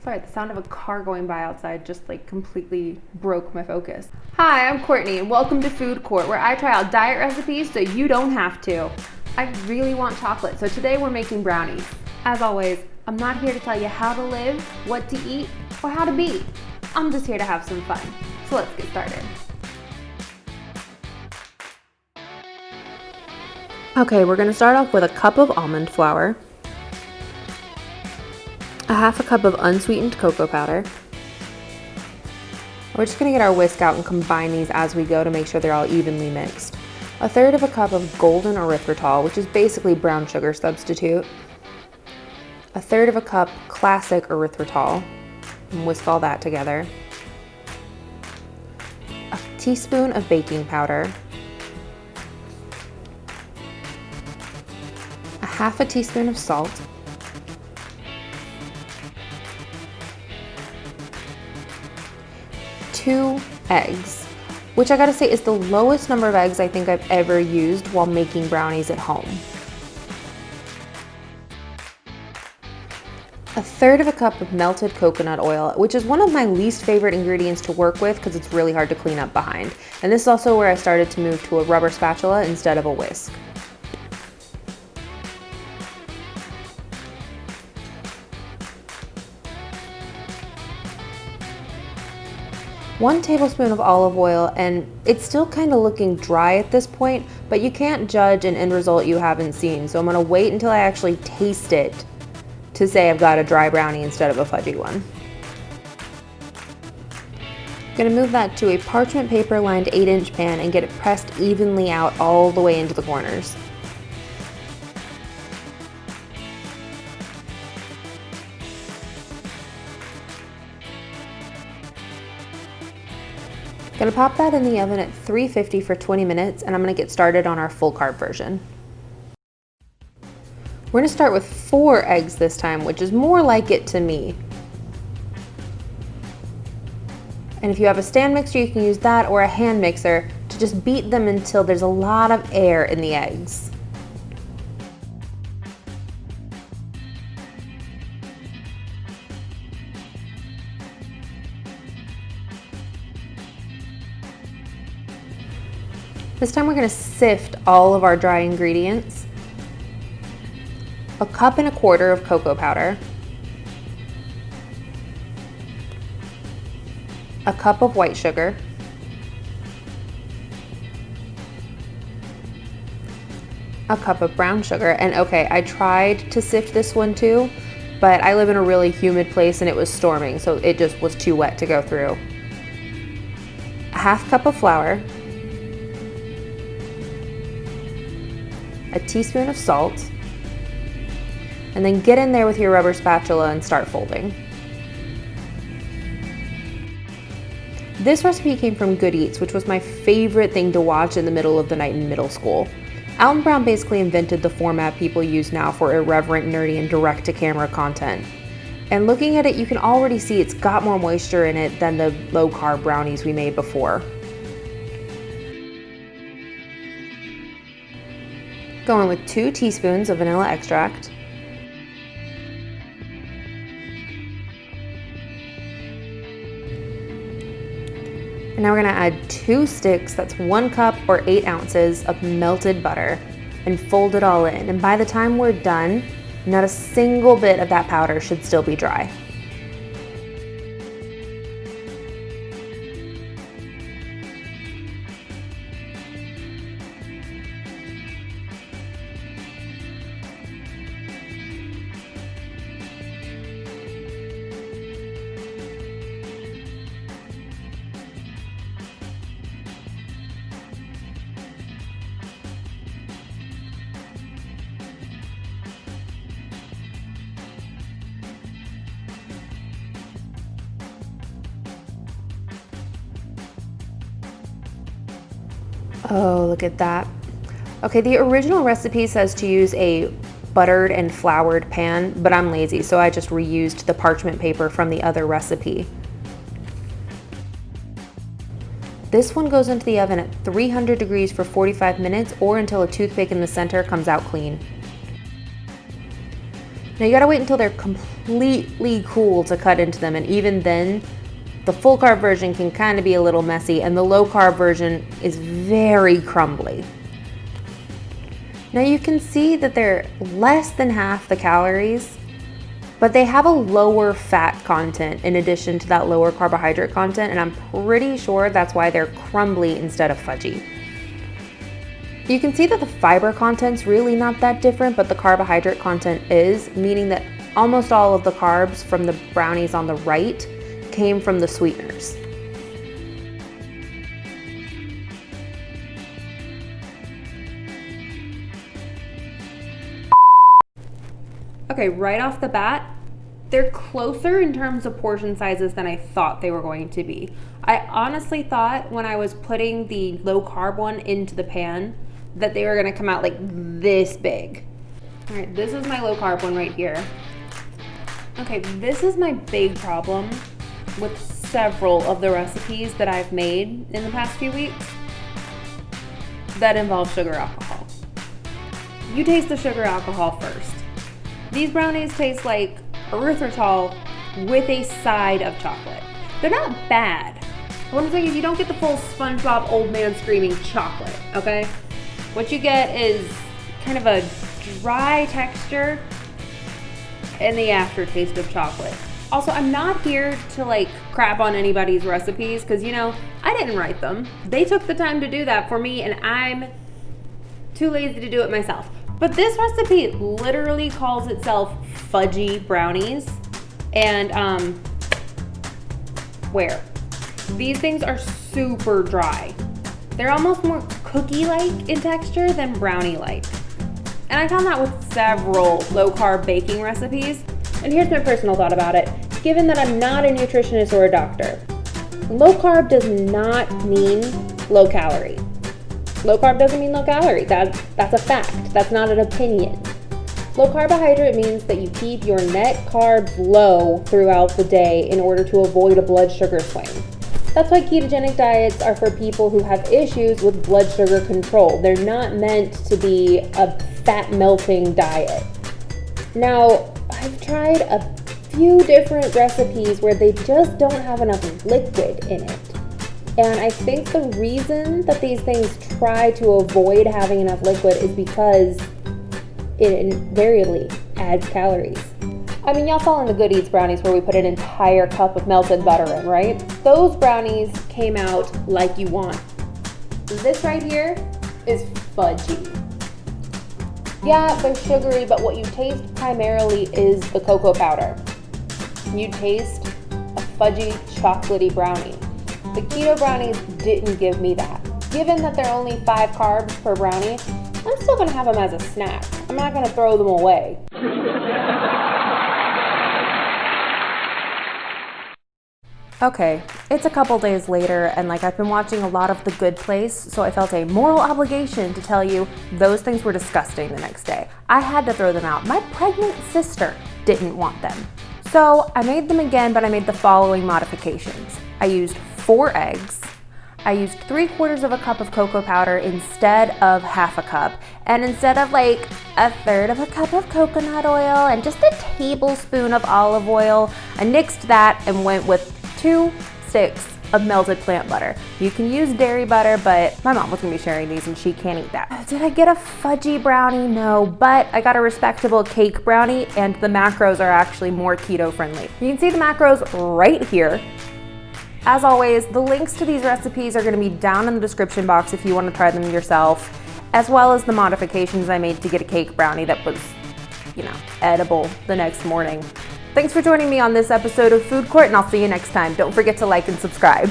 Sorry, the sound of a car going by outside just like completely broke my focus. Hi, I'm Courtney and welcome to Food Court, where I try out diet recipes so you don't have to. I really want chocolate, so today we're making brownies. As always, I'm not here to tell you how to live, what to eat, or how to be. I'm just here to have some fun. So let's get started. Okay, we're gonna start off with a cup of almond flour, a half a cup of unsweetened cocoa powder. We're just gonna get our whisk out and combine these as we go to make sure they're all evenly mixed. A third of a cup of golden erythritol, which is basically brown sugar substitute. A third of a cup classic erythritol, and whisk all that together. A teaspoon of baking powder. A half a teaspoon of salt. 2 eggs, which I gotta say is the lowest number of eggs I think I've ever used while making brownies at home. A third of a cup of melted coconut oil, which is one of my least favorite ingredients to work with because it's really hard to clean up behind. And this is also where I started to move to a rubber spatula instead of a whisk. 1 tablespoon of olive oil, and it's still kind of looking dry at this point, but you can't judge an end result you haven't seen, so I'm gonna wait until I actually taste it to say I've got a dry brownie instead of a fudgy one. I'm gonna move that to a parchment paper lined 8-inch pan and get it pressed evenly out all the way into the corners. Gonna pop that in the oven at 350 for 20 minutes, and I'm gonna get started on our full carb version. We're gonna start with 4 eggs this time, which is more like it to me. And if you have a stand mixer, you can use that, or a hand mixer to just beat them until there's a lot of air in the eggs. This time we're gonna sift all of our dry ingredients. A cup and a quarter of cocoa powder. A cup of white sugar. A cup of brown sugar. And okay, I tried to sift this one too, but I live in a really humid place and it was storming, so it just was too wet to go through. A half cup of flour. A teaspoon of salt, and then get in there with your rubber spatula and start folding. This recipe came from Good Eats, which was my favorite thing to watch in the middle of the night in middle school. Alton Brown basically invented the format people use now for irreverent, nerdy, and direct-to-camera content. And looking at it, you can already see it's got more moisture in it than the low-carb brownies we made before. Going with 2 teaspoons of vanilla extract. And now we're gonna add 2 sticks, that's 1 cup or 8 ounces of melted butter, and fold it all in. And by the time we're done, not a single bit of that powder should still be dry. Oh, look at that. Okay, the original recipe says to use a buttered and floured pan, but I'm lazy, so I just reused the parchment paper from the other recipe. This one goes into the oven at 300 degrees for 45 minutes or until a toothpick in the center comes out clean. Now you gotta wait until they're completely cool to cut into them, and even then, the full carb version can kind of be a little messy, and the low carb version is very crumbly. Now you can see that they're less than half the calories, but they have a lower fat content in addition to that lower carbohydrate content, and I'm pretty sure that's why they're crumbly instead of fudgy. You can see that the fiber content's really not that different, but the carbohydrate content is, meaning that almost all of the carbs from the brownies on the right came from the sweeteners. Okay, right off the bat, they're closer in terms of portion sizes than I thought they were going to be. I honestly thought when I was putting the low carb one into the pan that they were gonna come out like this big. All right, this is my low carb one right here. Okay, this is my big problem with several of the recipes that I've made in the past few weeks that involve sugar alcohol. You taste the sugar alcohol first. These brownies taste like erythritol with a side of chocolate. They're not bad. What I'm saying is you don't get the full SpongeBob old man screaming chocolate, okay? What you get is kind of a dry texture and the aftertaste of chocolate. Also, I'm not here to like crap on anybody's recipes because, you know, I didn't write them. They took the time to do that for me and I'm too lazy to do it myself. But this recipe literally calls itself Fudgy Brownies. And these things are super dry. They're almost more cookie-like in texture than brownie-like. And I found that with several low-carb baking recipes. And here's my personal thought about it. Given that I'm not a nutritionist or a doctor, low carb does not mean low calorie. Low carb doesn't mean low calorie. That's a fact. That's not an opinion. Low carbohydrate means that you keep your net carbs low throughout the day in order to avoid a blood sugar swing. That's why ketogenic diets are for people who have issues with blood sugar control. They're not meant to be a fat melting diet. Now, I've tried a few different recipes where they just don't have enough liquid in it. And I think the reason that these things try to avoid having enough liquid is because it invariably adds calories. I mean, y'all saw in the Good Eats brownies where we put an entire cup of melted butter in, right? Those brownies came out like you want. This right here is fudgy. Yeah, they're sugary, but what you taste primarily is the cocoa powder. You taste a fudgy, chocolatey brownie. The keto brownies didn't give me that. Given that they're only 5 carbs per brownie, I'm still gonna have them as a snack. I'm not gonna throw them away. Okay, it's a couple days later and I've been watching a lot of The Good Place, so I felt a moral obligation to tell you those things were disgusting the next day. I had to throw them out. My pregnant sister didn't want them. So I made them again, but I made the following modifications. I used 4 eggs. I used 3/4 of a cup of cocoa powder instead of half a cup. And instead of a third of a cup of coconut oil and just a tablespoon of olive oil, I nixed that and went with 2 sticks of melted plant butter. You can use dairy butter, but my mom was gonna be sharing these and she can't eat that. Did I get a fudgy brownie? No, but I got a respectable cake brownie and the macros are actually more keto friendly. You can see the macros right here. As always, the links to these recipes are gonna be down in the description box if you wanna try them yourself, as well as the modifications I made to get a cake brownie that was, edible the next morning. Thanks for joining me on this episode of Food Court, and I'll see you next time. Don't forget to like and subscribe.